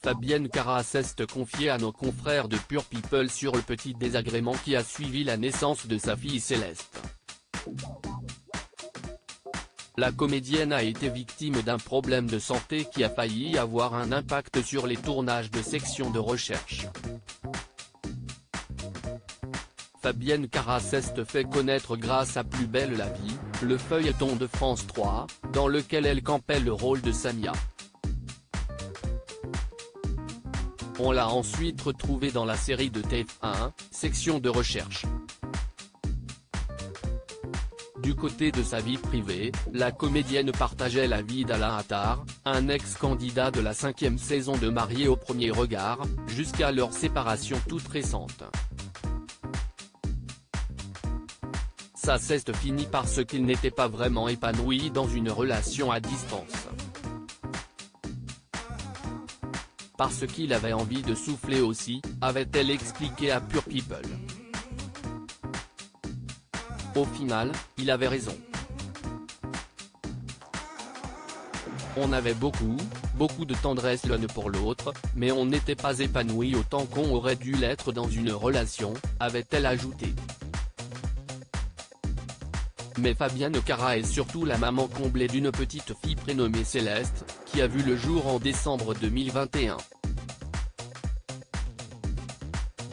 Fabienne Cara s'est confiée à nos confrères de Pure People sur le petit désagrément qui a suivi la naissance de sa fille Céleste. La comédienne a été victime d'un problème de santé qui a failli avoir un impact sur les tournages de Section de recherche. Fabienne Cara s'est fait connaître grâce à Plus belle la vie, le feuilleton de France 3, dans lequel elle campait le rôle de Samia. On l'a ensuite retrouvée dans la série de TF1, Section de recherche. Du côté de sa vie privée, la comédienne partageait la vie d'Alain Attard, un ex-candidat de la 5e saison de Mariés au premier regard, jusqu'à leur séparation toute récente. Ça s'est fini parce qu'il n'était pas vraiment épanoui dans une relation à distance. Parce qu'il avait envie de souffler aussi, avait-elle expliqué à Pure People. Au final, il avait raison. On avait beaucoup de tendresse l'un pour l'autre, mais on n'était pas épanoui autant qu'on aurait dû l'être dans une relation, avait-elle ajouté. Mais Fabienne Cara est surtout la maman comblée d'une petite fille prénommée Céleste, qui a vu le jour en décembre 2021.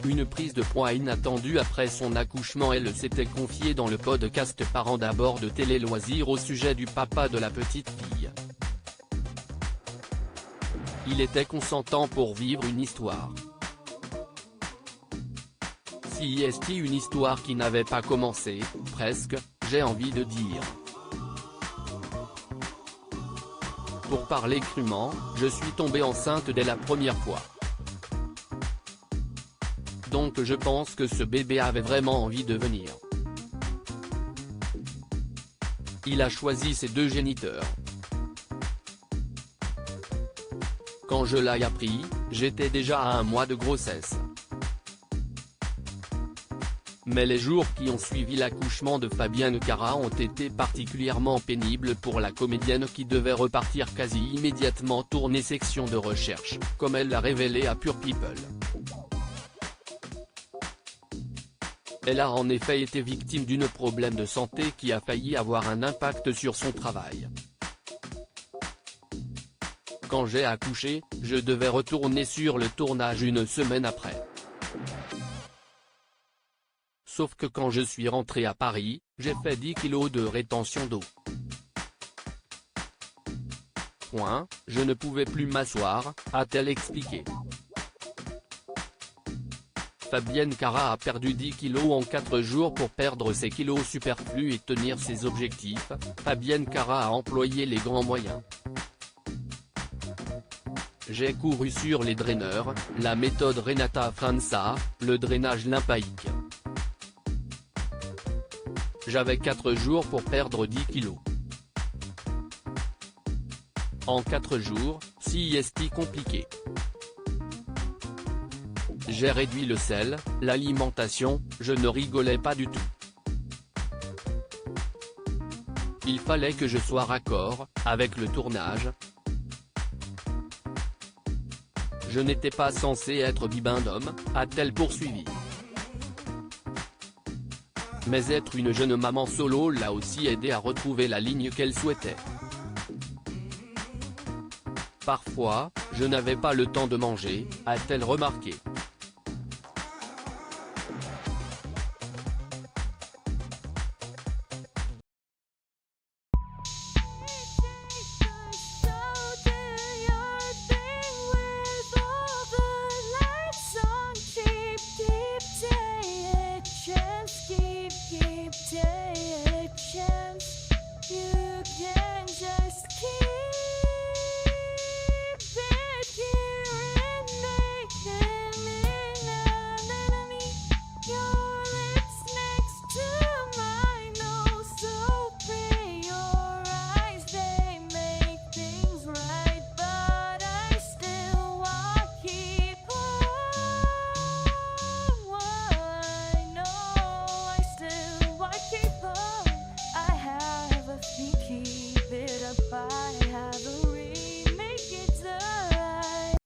Une prise de poids inattendue après son accouchement. Elle s'était confiée dans le podcast Parents d'abord de Télé Loisirs au sujet du papa de la petite fille. Il était consentant pour vivre une histoire. Si est une histoire qui n'avait pas commencé, presque, j'ai envie de dire. Pour parler crûment, je suis tombée enceinte dès la première fois. Donc je pense que ce bébé avait vraiment envie de venir. Il a choisi ses deux géniteurs. Quand je l'ai appris, j'étais déjà à 1 mois de grossesse. Mais les jours qui ont suivi l'accouchement de Fabienne Cara ont été particulièrement pénibles pour la comédienne qui devait repartir quasi immédiatement tourner Section de recherche, comme elle l'a révélé à Pure People. Elle a en effet été victime d'un problème de santé qui a failli avoir un impact sur son travail. Quand j'ai accouché, je devais retourner sur le tournage 1 semaine après. Sauf que quand je suis rentré à Paris, j'ai fait 10 kilos de rétention d'eau. Je ne pouvais plus m'asseoir, a-t-elle expliqué. Fabienne Cara a perdu 10 kilos en 4 jours pour perdre ses kilos superflus et tenir ses objectifs. Fabienne Cara a employé les grands moyens. J'ai couru sur les draineurs, la méthode Renata Franza, le drainage lymphatique. J'avais 4 jours pour perdre 10 kilos. En 4 jours, si est compliqué. J'ai réduit le sel, l'alimentation, je ne rigolais pas du tout. Il fallait que je sois raccord, avec le tournage. Je n'étais pas censé être bibendum, a-t-elle poursuivi. Mais être une jeune maman solo l'a aussi aidé à retrouver la ligne qu'elle souhaitait. Parfois, je n'avais pas le temps de manger, a-t-elle remarqué. Keep it apart.